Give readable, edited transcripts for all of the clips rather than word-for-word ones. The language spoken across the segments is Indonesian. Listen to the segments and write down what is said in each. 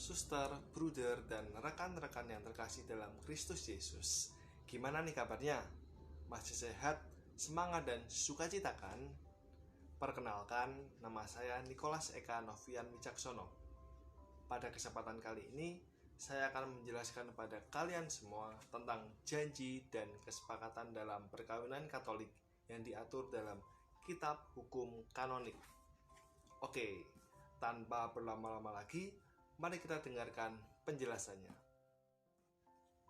Suster, bruder, dan rekan-rekan yang terkasih dalam Kristus Yesus. Gimana nih kabarnya? Masih sehat, semangat, dan sukacita kan? Perkenalkan, nama saya Nikolas Eka Novian Wicaksono. Pada kesempatan kali ini, saya akan menjelaskan kepada kalian semua tentang janji dan kesepakatan dalam perkawinan Katolik yang diatur dalam Kitab Hukum Kanonik. Oke, tanpa berlama-lama lagi, mari kita dengarkan penjelasannya.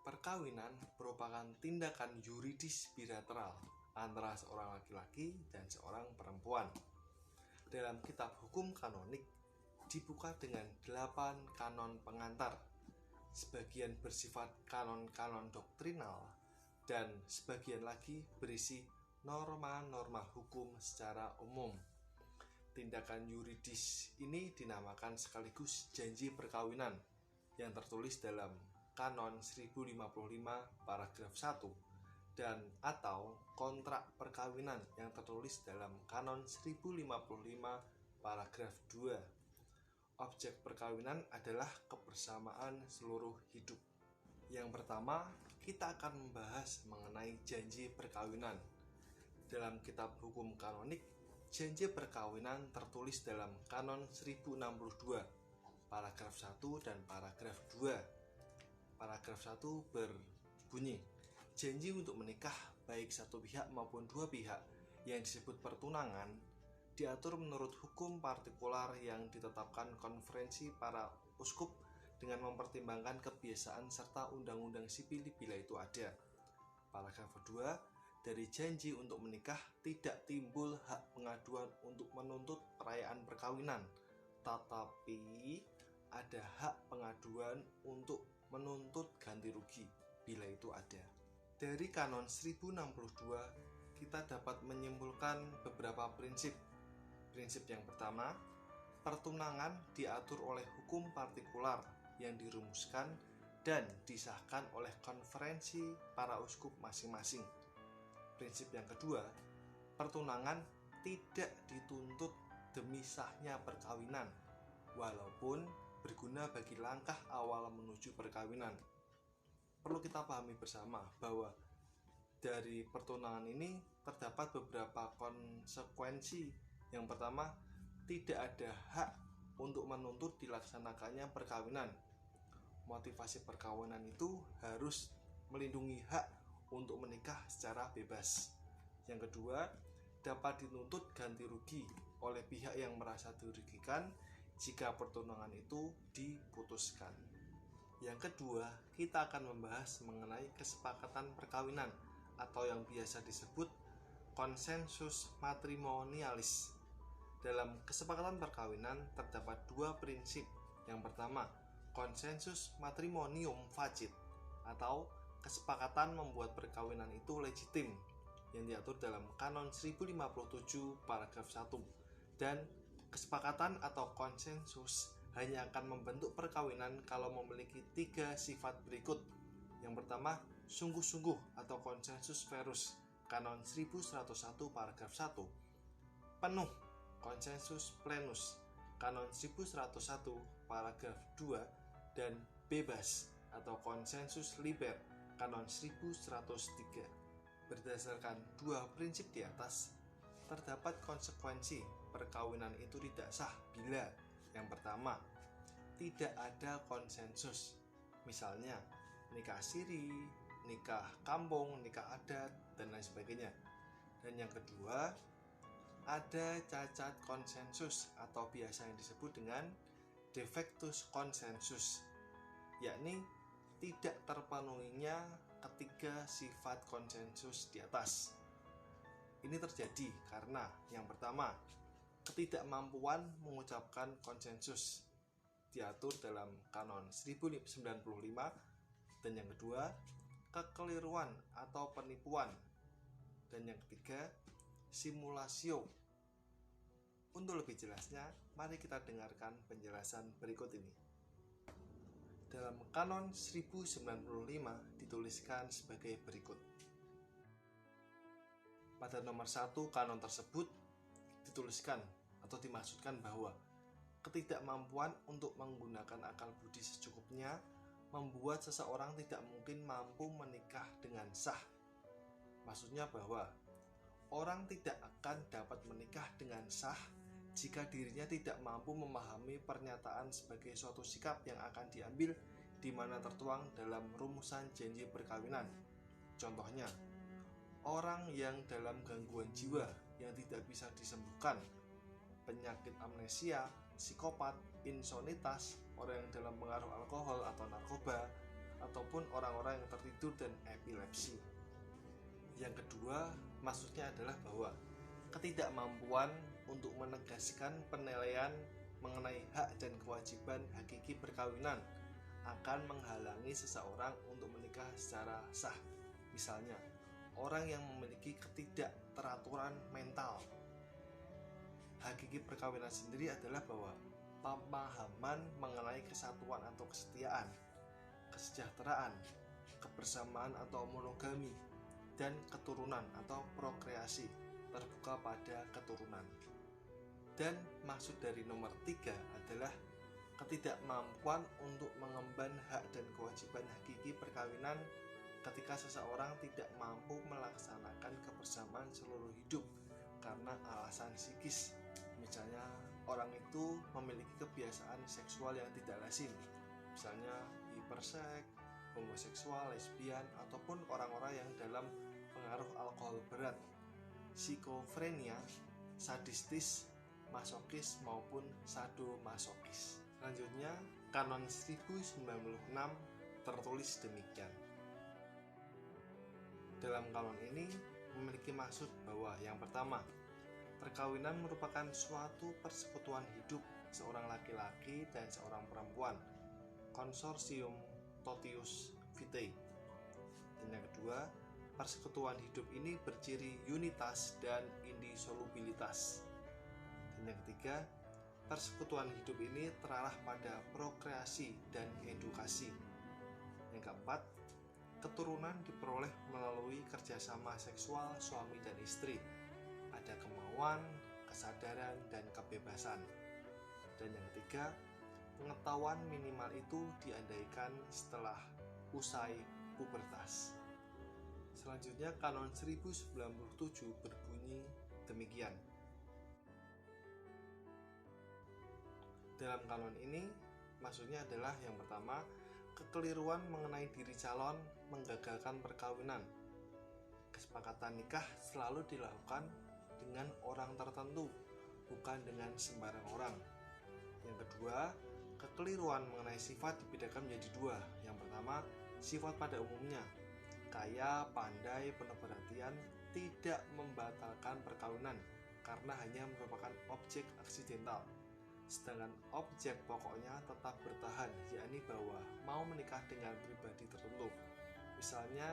Perkawinan merupakan tindakan yuridis bilateral antara seorang laki-laki dan seorang perempuan. Dalam Kitab Hukum Kanonik dibuka dengan 8 kanon pengantar. Sebagian bersifat kanon-kanon doktrinal dan sebagian lagi berisi norma-norma hukum secara umum. Tindakan yuridis ini dinamakan sekaligus janji perkawinan yang tertulis dalam Kanon 1055 paragraf 1 dan atau kontrak perkawinan yang tertulis dalam Kanon 1055 paragraf 2. Objek perkawinan adalah kebersamaan seluruh hidup. Yang pertama, kita akan membahas mengenai janji perkawinan. Dalam Kitab Hukum Kanonik, janji perkawinan tertulis dalam Kanon 1062, paragraf 1 dan paragraf 2. Paragraf 1 berbunyi, janji untuk menikah baik satu pihak maupun dua pihak yang disebut pertunangan diatur menurut hukum partikular yang ditetapkan konferensi para uskup dengan mempertimbangkan kebiasaan serta undang-undang sipil bila itu ada. Paragraf 2, dari janji untuk menikah tidak timbul hak pengaduan untuk menuntut perayaan perkawinan, tetapi ada hak pengaduan untuk menuntut ganti rugi bila itu ada. Dari Kanon 1062 kita dapat menyimpulkan beberapa prinsip. Prinsip yang pertama, pertunangan diatur oleh hukum partikular yang dirumuskan dan disahkan oleh konferensi para uskup masing-masing. Prinsip yang kedua, pertunangan tidak dituntut demi sahnya perkawinan, walaupun berguna bagi langkah awal menuju perkawinan. Perlu kita pahami bersama bahwa dari pertunangan ini terdapat beberapa konsekuensi. Yang pertama, tidak ada hak untuk menuntut dilaksanakannya perkawinan. Motivasi perkawinan itu harus melindungi hak untuk menikah secara bebas. Yang kedua, dapat dituntut ganti rugi oleh pihak yang merasa dirugikan jika pertunangan itu diputuskan. Yang kedua, kita akan membahas mengenai kesepakatan perkawinan atau yang biasa disebut konsensus matrimonialis. Dalam kesepakatan perkawinan terdapat 2 prinsip. Yang pertama, konsensus matrimonium facit atau kesepakatan membuat perkawinan itu legitim yang diatur dalam Kanon 1057 paragraf 1 dan kesepakatan atau konsensus hanya akan membentuk perkawinan kalau memiliki 3 sifat berikut. Yang pertama, sungguh-sungguh atau konsensus verus Kanon 1101 paragraf 1, penuh konsensus plenus Kanon 1101 paragraf 2 dan bebas atau konsensus liber Kanon 1103. Berdasarkan 2 prinsip di atas, terdapat konsekuensi perkawinan itu tidak sah bila yang pertama, tidak ada konsensus. Misalnya, nikah siri, nikah kampung, nikah adat, dan lain sebagainya. Dan yang kedua, ada cacat konsensus atau biasa yang disebut dengan defectus konsensus, yakni tidak terpenuhinya ketiga sifat konsensus di atas. Ini terjadi karena yang pertama, ketidakmampuan mengucapkan konsensus diatur dalam Kanon 1095, dan yang kedua, kekeliruan atau penipuan, dan yang ketiga, simulasio. Untuk lebih jelasnya, mari kita dengarkan penjelasan berikut ini. Dalam Kanon 1095 dituliskan sebagai berikut. Pada nomor 1 kanon tersebut dituliskan atau dimaksudkan bahwa Ketidakmampuan untuk menggunakan akal budi secukupnya membuat seseorang tidak mungkin mampu menikah dengan sah. Maksudnya bahwa orang tidak akan dapat menikah dengan sah jika dirinya tidak mampu memahami pernyataan sebagai suatu sikap yang akan diambil di mana tertuang dalam rumusan janji perkawinan. Contohnya, orang yang dalam gangguan jiwa yang tidak bisa disembuhkan, penyakit amnesia, psikopat, insonitas, orang yang dalam pengaruh alkohol atau narkoba, ataupun orang-orang yang tertidur dan epilepsi. Yang kedua, maksudnya adalah bahwa ketidakmampuan untuk menegaskan penilaian mengenai hak dan kewajiban hakiki perkawinan akan menghalangi seseorang untuk menikah secara sah. Misalnya, orang yang memiliki ketidakteraturan mental. Hakiki perkawinan sendiri adalah bahwa pemahaman mengenai kesatuan atau kesetiaan, kesejahteraan, kebersamaan atau monogami, dan keturunan atau prokreasi terbuka pada keturunan. Dan maksud dari nomor 3 adalah ketidakmampuan untuk mengemban hak dan kewajiban hakiki perkawinan ketika seseorang tidak mampu melaksanakan kebersamaan seluruh hidup karena alasan psikis. Misalnya, orang itu memiliki kebiasaan seksual yang tidak lazim, misalnya hiperseks, homoseksual, lesbian, ataupun orang-orang yang dalam pengaruh alkohol berat, psikofrenia, sadistis, masokis maupun sadomasokis. Selanjutnya, Kanon 1096 tertulis demikian. Dalam kanon ini memiliki maksud bahwa yang pertama, perkawinan merupakan suatu persekutuan hidup seorang laki-laki dan seorang perempuan, konsorsium totius vitae. Dan yang kedua, persekutuan hidup ini berciri unitas dan indisolubilitas. Dan yang ketiga, persekutuan hidup ini terarah pada prokreasi dan edukasi. Yang keempat, keturunan diperoleh melalui kerjasama seksual suami dan istri. Ada kemauan, kesadaran, dan kebebasan. Dan yang ketiga, pengetahuan minimal itu diandaikan setelah usai pubertas. Selanjutnya, Kanon 1097 berbunyi demikian. Dalam kanon ini, maksudnya adalah yang pertama, kekeliruan mengenai diri calon menggagalkan perkawinan. Kesepakatan nikah selalu dilakukan dengan orang tertentu, bukan dengan sembarang orang. Yang kedua, kekeliruan mengenai sifat dibedakan menjadi dua. Yang pertama, sifat pada umumnya, kaya, pandai, penuh perhatian, tidak membatalkan perkawinan karena hanya merupakan objek aksidental. Sedangkan objek pokoknya tetap bertahan, yakni bahwa mau menikah dengan pribadi tertentu. Misalnya,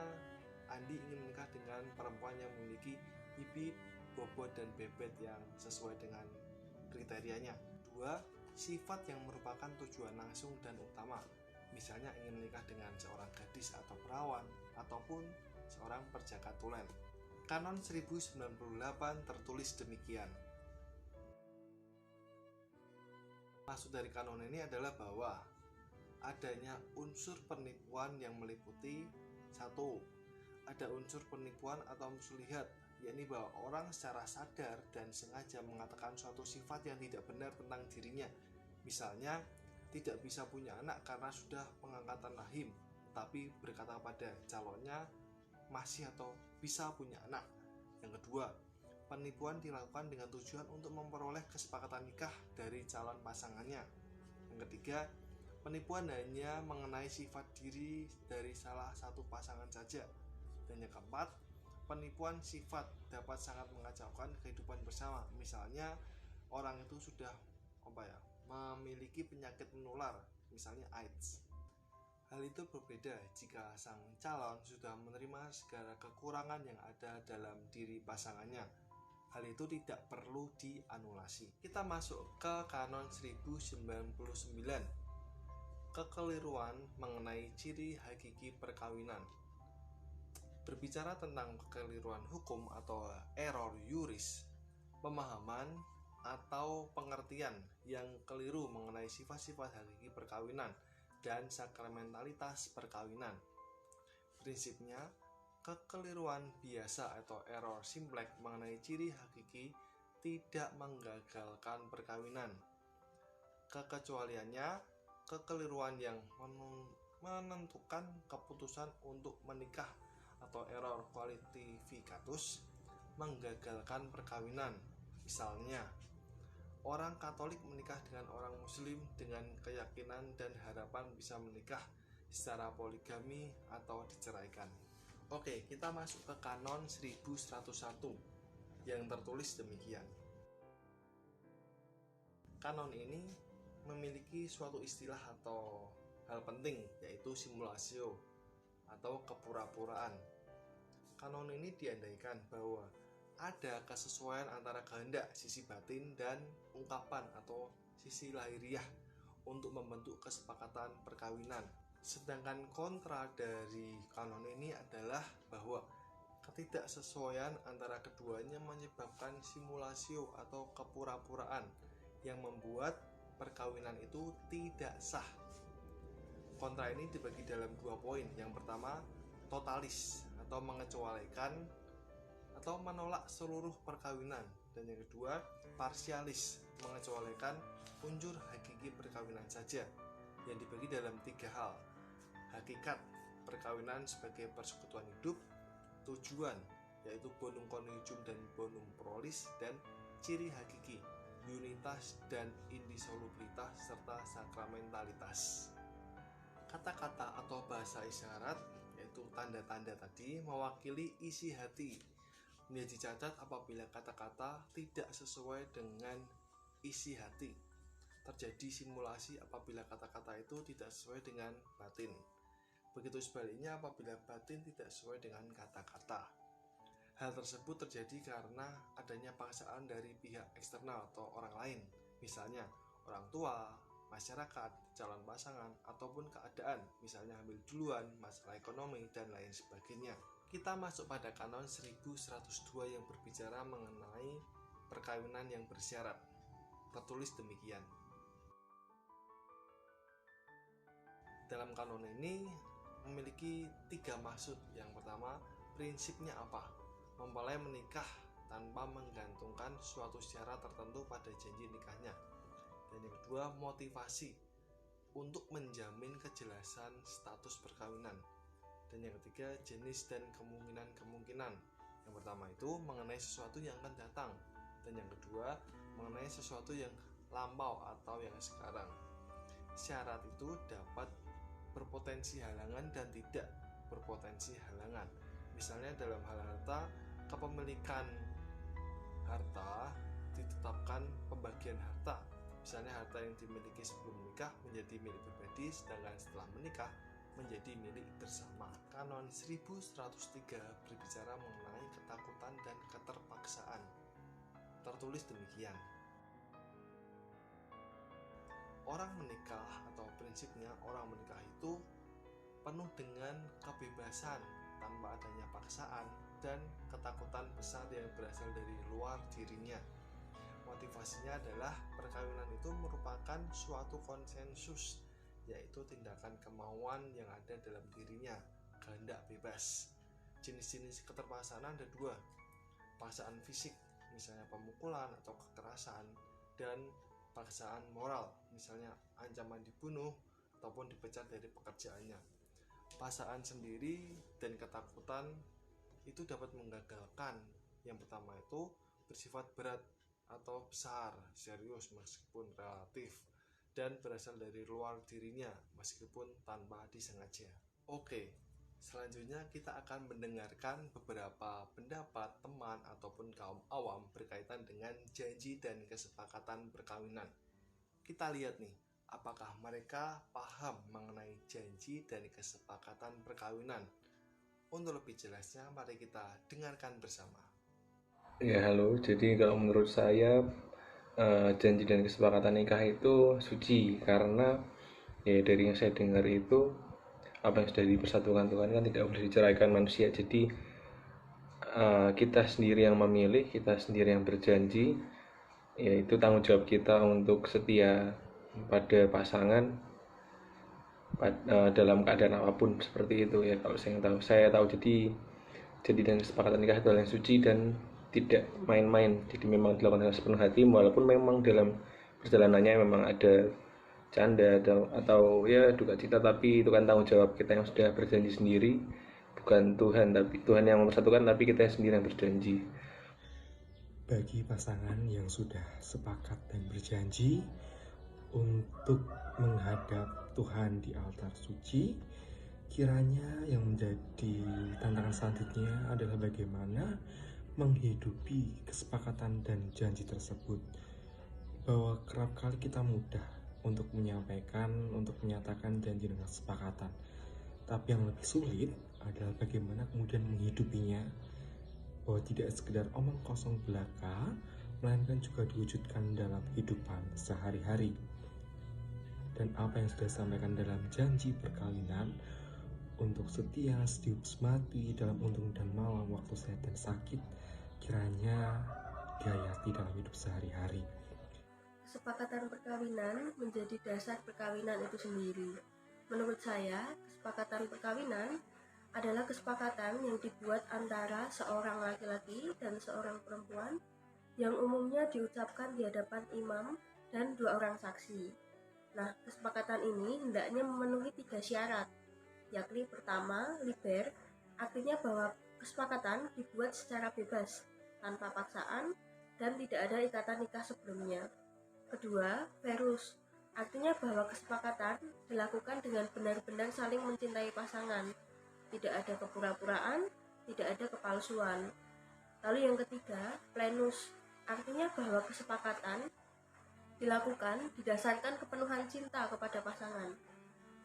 Andi ingin menikah dengan perempuan yang memiliki bibit, bobot, dan bebet yang sesuai dengan kriterianya. Dua, sifat yang merupakan tujuan langsung dan utama. Misalnya ingin menikah dengan seorang gadis atau perawan, ataupun seorang perjaka tulen. Kanon 1098 tertulis demikian. Maksud dari kanon ini adalah bahwa adanya unsur penipuan yang meliputi satu, ada unsur penipuan atau muslihat, yakni bahwa orang secara sadar dan sengaja mengatakan suatu sifat yang tidak benar tentang dirinya. Misalnya, tidak bisa punya anak karena sudah pengangkatan rahim, tapi berkata pada calonnya masih atau bisa punya anak. Yang kedua, penipuan dilakukan dengan tujuan untuk memperoleh kesepakatan nikah dari calon pasangannya. Yang ketiga, penipuan hanya mengenai sifat diri dari salah satu pasangan saja. Dan yang keempat, penipuan sifat dapat sangat mengacaukan kehidupan bersama. Misalnya, orang itu sudah memiliki penyakit menular, misalnya AIDS. Hal itu berbeda jika sang calon sudah menerima segala kekurangan yang ada dalam diri pasangannya. Hal itu tidak perlu dianulasi. Kita masuk ke kanon 1099. Kekeliruan mengenai ciri hakiki perkawinan. Berbicara tentang kekeliruan hukum atau error juris, pemahaman atau pengertian yang keliru mengenai sifat-sifat hakiki perkawinan dan sakramentalitas perkawinan. Prinsipnya, kekeliruan biasa atau error simplex mengenai ciri hakiki tidak menggagalkan perkawinan. Kekecualiannya, kekeliruan yang menentukan keputusan untuk menikah atau error qualificatus menggagalkan perkawinan. Misalnya, orang Katolik menikah dengan orang Muslim dengan keyakinan dan harapan bisa menikah secara poligami atau diceraikan. Oke, kita masuk ke kanon 1101 yang tertulis demikian. Kanon ini memiliki suatu istilah atau hal penting, yaitu simulasio atau kepura-puraan. Kanon ini diandaikan bahwa ada kesesuaian antara kehendak sisi batin dan ungkapan atau sisi lahiriah untuk membentuk kesepakatan perkawinan. Sedangkan kontra dari kanon ini adalah bahwa ketidaksesuaian antara keduanya menyebabkan simulasio atau kepura-puraan yang membuat perkawinan itu tidak sah. Kontra ini dibagi dalam 2 poin. Yang pertama, totalis atau mengecualikan atau menolak seluruh perkawinan, dan yang kedua, parsialis, mengecualikan unsur hakiki perkawinan saja, yang dibagi dalam 3 hal: hakikat perkawinan sebagai persekutuan hidup, tujuan yaitu bonum connugium dan bonum prolis, dan ciri hakiki unitas dan indisolubilitas serta sakramentalitas. Kata-kata atau bahasa isyarat, yaitu tanda-tanda tadi, mewakili isi hati. Menjadi cacat apabila kata-kata tidak sesuai dengan isi hati. Terjadi simulasi apabila kata-kata itu tidak sesuai dengan batin. Begitu sebaliknya apabila batin tidak sesuai dengan kata-kata. Hal tersebut terjadi karena adanya paksaan dari pihak eksternal atau orang lain, misalnya orang tua, masyarakat, calon pasangan, ataupun keadaan, misalnya hamil duluan, masalah ekonomi, dan lain sebagainya. Kita masuk pada kanon 1102 yang berbicara mengenai perkawinan yang bersyarat. Tertulis demikian. Dalam kanon ini memiliki 3 maksud. Yang pertama, prinsipnya apa? Mempelai menikah tanpa menggantungkan suatu syarat tertentu pada janji nikahnya. Dan yang kedua, motivasi untuk menjamin kejelasan status perkawinan. Dan yang ketiga, jenis dan kemungkinan-kemungkinan. Yang pertama itu mengenai sesuatu yang akan datang, dan yang kedua mengenai sesuatu yang lampau atau yang sekarang. Syarat itu dapat berpotensi halangan dan tidak berpotensi halangan. Misalnya dalam hal harta, kepemilikan harta ditetapkan pembagian harta. Misalnya harta yang dimiliki sebelum menikah menjadi milik pribadi, sedangkan setelah menikah menjadi milik bersama. Kanon 1103 berbicara mengenai ketakutan dan keterpaksaan. Tertulis demikian. Orang menikah atau prinsipnya orang menikah itu penuh dengan kebebasan tanpa adanya paksaan dan ketakutan besar yang berasal dari luar dirinya. Motivasinya adalah perkawinan itu merupakan suatu konsensus, yaitu tindakan kemauan yang ada dalam dirinya, kehendak bebas. Jenis-jenis keterpaksaan ada 2, paksaan fisik, misalnya pemukulan atau kekerasan, dan paksaan moral, misalnya ancaman dibunuh ataupun dipecat dari pekerjaannya. Paksaan sendiri dan ketakutan itu dapat menggagalkan. Yang pertama itu bersifat berat atau besar, serius meskipun relatif, dan berasal dari luar dirinya meskipun tanpa disengaja. Oke, selanjutnya kita akan mendengarkan beberapa pendapat teman ataupun kaum awam berkaitan dengan janji dan kesepakatan perkawinan. Kita lihat nih, apakah mereka paham mengenai janji dan kesepakatan perkawinan. Untuk lebih jelasnya, mari kita dengarkan bersama. Ya, halo. Jadi kalau menurut saya janji dan kesepakatan nikah itu suci, karena ya dari yang saya dengar itu apa yang sudah dipersatukan Tuhan kan tidak boleh diceraikan manusia. Jadi kita sendiri yang memilih, kita sendiri yang berjanji, yaitu tanggung jawab kita untuk setia pada pasangan dalam keadaan apapun, seperti itu ya. Kalau saya tahu jadi dan kesepakatan nikah itu hal yang suci dan tidak main-main, jadi memang dilakukan dengan sepenuh hati, walaupun memang dalam perjalanannya memang ada canda atau ya duka cita, tapi itu kan tanggung jawab kita yang sudah berjanji sendiri, bukan Tuhan, tapi Tuhan yang mempersatukan, tapi kita sendiri yang berjanji. Bagi pasangan yang sudah sepakat dan berjanji untuk menghadap Tuhan di altar suci, kiranya yang menjadi tantangan selanjutnya adalah bagaimana menghidupi kesepakatan dan janji tersebut. Bahwa kerap kali kita mudah untuk menyampaikan, untuk menyatakan janji dengan kesepakatan, tapi yang lebih sulit adalah bagaimana kemudian menghidupinya, bahwa tidak sekedar omong kosong belaka, melainkan juga diwujudkan dalam kehidupan sehari-hari. Dan apa yang sudah disampaikan dalam janji perkawinan untuk setia setiap mati dalam untung dan malam, waktu sehat dan sakit, kiranya dihayati dalam hidup sehari-hari. Kesepakatan perkawinan menjadi dasar perkawinan itu sendiri. Menurut saya, kesepakatan perkawinan adalah kesepakatan yang dibuat antara seorang laki-laki dan seorang perempuan yang umumnya diucapkan di hadapan imam dan 2 orang saksi. Nah, kesepakatan ini hendaknya memenuhi 3 syarat, yakni pertama, liber, artinya bahwa kesepakatan dibuat secara bebas, tanpa paksaan, dan tidak ada ikatan nikah sebelumnya. Kedua, verus, artinya bahwa kesepakatan dilakukan dengan benar-benar saling mencintai pasangan, tidak ada kepura-puraan, tidak ada kepalsuan. Lalu yang ketiga, plenus, artinya bahwa kesepakatan dilakukan didasarkan kepenuhan cinta kepada pasangan.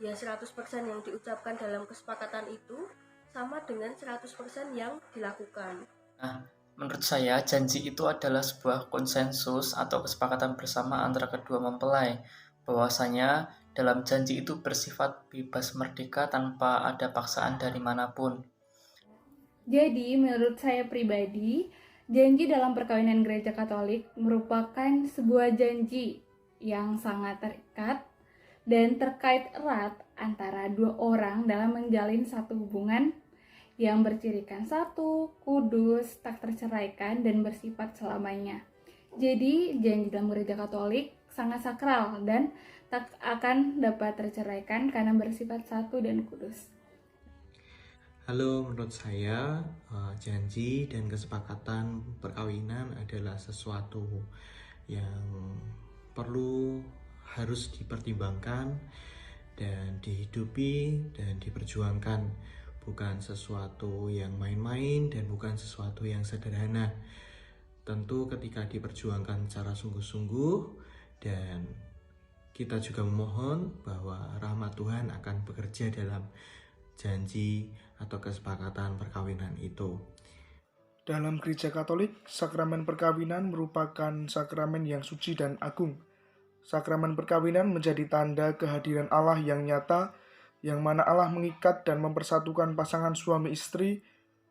Ya, 100% yang diucapkan dalam kesepakatan itu sama dengan 100% yang dilakukan. Nah, menurut saya, janji itu adalah sebuah konsensus atau kesepakatan bersama antara kedua mempelai, bahwasanya dalam janji itu bersifat bebas merdeka tanpa ada paksaan dari manapun. Jadi, menurut saya pribadi, janji dalam perkawinan Gereja Katolik merupakan sebuah janji yang sangat terikat dan terkait erat antara 2 orang dalam menjalin satu hubungan yang bercirikan satu, kudus, tak terceraikan, dan bersifat selamanya. Jadi, janji dalam Gereja Katolik sangat sakral dan tak akan dapat terceraikan karena bersifat satu dan kudus. Halo, menurut saya janji dan kesepakatan perkawinan adalah sesuatu yang harus dipertimbangkan dan dihidupi dan diperjuangkan. Bukan sesuatu yang main-main dan bukan sesuatu yang sederhana. Tentu ketika diperjuangkan secara sungguh-sungguh, dan kita juga memohon bahwa rahmat Tuhan akan bekerja dalam janji atau kesepakatan perkawinan itu. Dalam Gereja Katolik, sakramen perkawinan merupakan sakramen yang suci dan agung. Sakramen perkawinan menjadi tanda kehadiran Allah yang nyata, yang mana Allah mengikat dan mempersatukan pasangan suami istri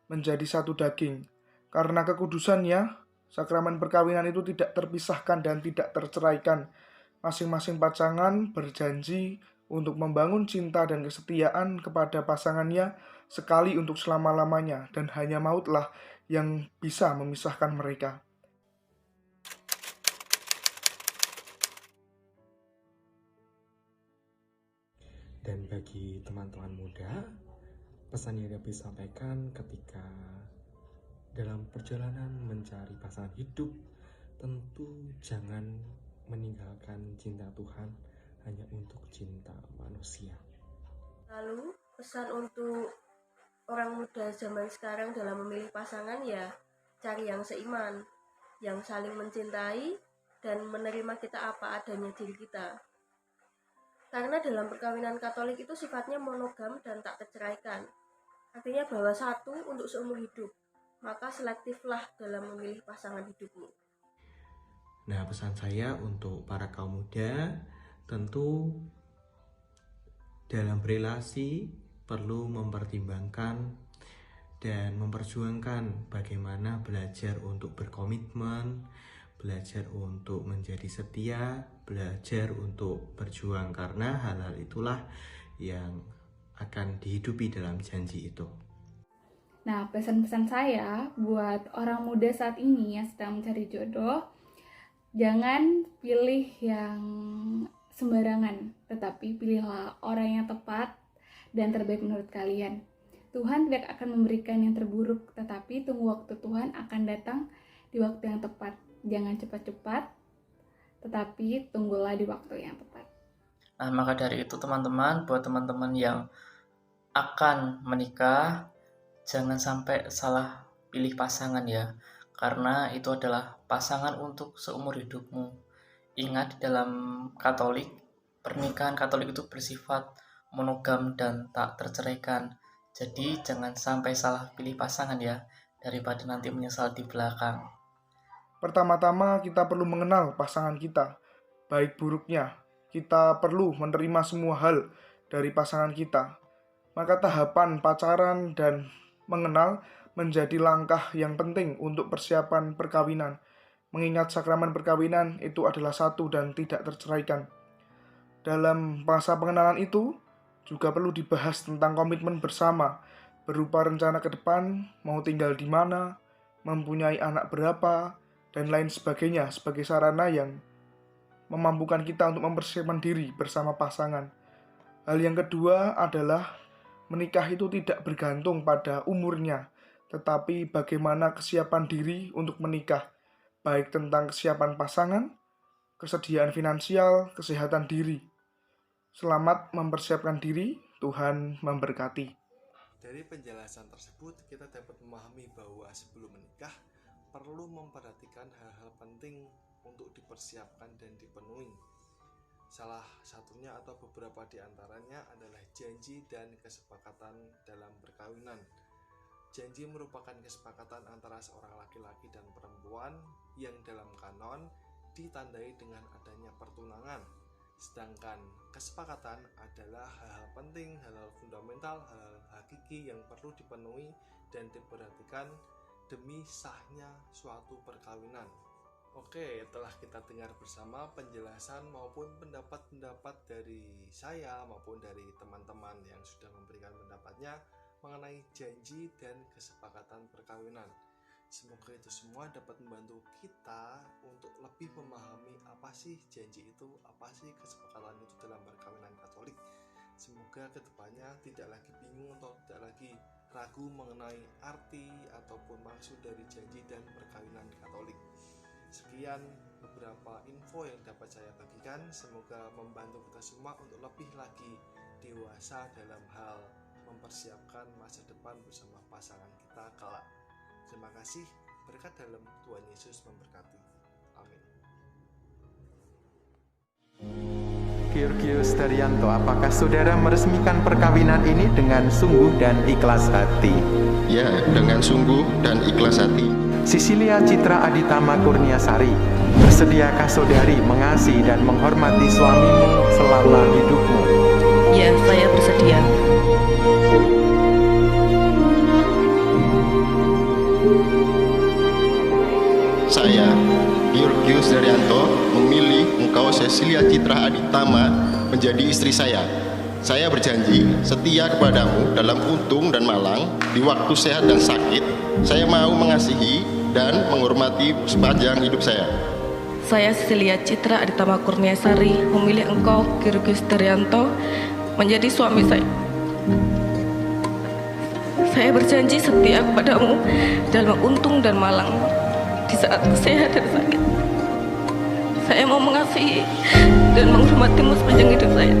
menjadi satu daging. Karena kekudusannya, sakramen perkawinan itu tidak terpisahkan dan tidak terceraikan. Masing-masing pasangan berjanji untuk membangun cinta dan kesetiaan kepada pasangannya sekali untuk selama-lamanya, dan hanya mautlah yang bisa memisahkan mereka. Dan bagi teman-teman muda, pesan yang dapat disampaikan ketika dalam perjalanan mencari pasangan hidup, tentu jangan meninggalkan cinta Tuhan hanya untuk cinta manusia. Lalu, pesan untuk orang muda zaman sekarang dalam memilih pasangan, ya cari yang seiman, yang saling mencintai dan menerima kita apa adanya diri kita. Karena dalam perkawinan Katolik itu sifatnya monogam dan tak terceraikan. Artinya bahwa satu untuk seumur hidup. Maka selektiflah dalam memilih pasangan hidupmu. Nah, pesan saya untuk para kaum muda, tentu dalam berelasi perlu mempertimbangkan dan memperjuangkan bagaimana belajar untuk berkomitmen, belajar untuk menjadi setia, belajar untuk berjuang, karena hal-hal itulah yang akan dihidupi dalam janji itu. Nah, pesan-pesan saya buat orang muda saat ini yang sedang mencari jodoh, jangan pilih yang sembarangan, tetapi pilihlah orang yang tepat dan terbaik menurut kalian. Tuhan tidak akan memberikan yang terburuk, tetapi tunggu waktu Tuhan akan datang di waktu yang tepat. Jangan cepat-cepat, tetapi tunggulah di waktu yang tepat. Nah, maka dari itu teman-teman, buat teman-teman yang akan menikah, jangan sampai salah pilih pasangan ya, karena itu adalah pasangan untuk seumur hidupmu. Ingat, dalam Katolik, pernikahan Katolik itu bersifat monogam dan tak terceraikan. Jadi jangan sampai salah pilih pasangan ya, daripada nanti menyesal di belakang. Pertama-tama kita perlu mengenal pasangan kita, baik buruknya. Kita perlu menerima semua hal dari pasangan kita. Maka tahapan pacaran dan mengenal menjadi langkah yang penting untuk persiapan perkawinan. Mengingat sakramen perkawinan itu adalah satu dan tidak terceraikan. Dalam masa pengenalan itu juga perlu dibahas tentang komitmen bersama, berupa rencana ke depan, mau tinggal di mana, mempunyai anak berapa, dan lain sebagainya sebagai sarana yang memampukan kita untuk mempersiapkan diri bersama pasangan. Hal yang kedua adalah menikah itu tidak bergantung pada umurnya, tetapi bagaimana kesiapan diri untuk menikah, baik tentang kesiapan pasangan, kesediaan finansial, kesehatan diri. Selamat mempersiapkan diri, Tuhan memberkati. Dari penjelasan tersebut, kita dapat memahami bahwa sebelum menikah, perlu memperhatikan hal-hal penting untuk dipersiapkan dan dipenuhi. Salah satunya atau beberapa di antaranya adalah janji dan kesepakatan dalam perkawinan. Janji merupakan kesepakatan antara seorang laki-laki dan perempuan yang dalam kanon ditandai dengan adanya pertunangan. Sedangkan kesepakatan adalah hal-hal penting, hal-hal fundamental, hal-hal hakiki yang perlu dipenuhi dan diperhatikan demi sahnya suatu perkawinan. Oke, telah kita dengar bersama penjelasan maupun pendapat-pendapat dari saya maupun dari teman-teman yang sudah memberikan pendapatnya mengenai janji dan kesepakatan perkawinan. Semoga itu semua dapat membantu kita untuk lebih memahami apa sih janji itu, apa sih kesepakatan itu dalam perkawinan Katolik. Semoga kedepannya tidak lagi bingung atau tidak lagi ragu mengenai arti ataupun maksud dari janji dan perkawinan Katolik. Sekian beberapa info yang dapat saya bagikan. Semoga membantu kita semua untuk lebih lagi dewasa dalam hal mempersiapkan masa depan bersama pasangan kita kelak. Terima kasih, berkat dalam Tuhan Yesus memberkati. Amin. Georgius Daryanto, apakah saudara meresmikan perkawinan ini dengan sungguh dan ikhlas hati? Ya, dengan sungguh dan ikhlas hati. Sisilia Citra Aditama Kurniasari, bersediakah saudari mengasihi dan menghormati suamimu selama hidupmu? Ya, saya bersedia. Saya, Georgius Daryanto, memilih engkau Sisilia Citra Aditama menjadi istri saya. Saya berjanji setia kepadamu dalam untung dan malang, di waktu sehat dan sakit. Saya mau mengasihi dan menghormati sepanjang hidup saya. Saya Sisilia Citra Aditama Kurniasari memilih engkau Georgius Daryanto menjadi suami saya. Saya berjanji setia kepadamu dalam untung dan malang, di saat sehat dan sakit. Saya mau mengasihi dan menghormatimu sepanjang hidup saya.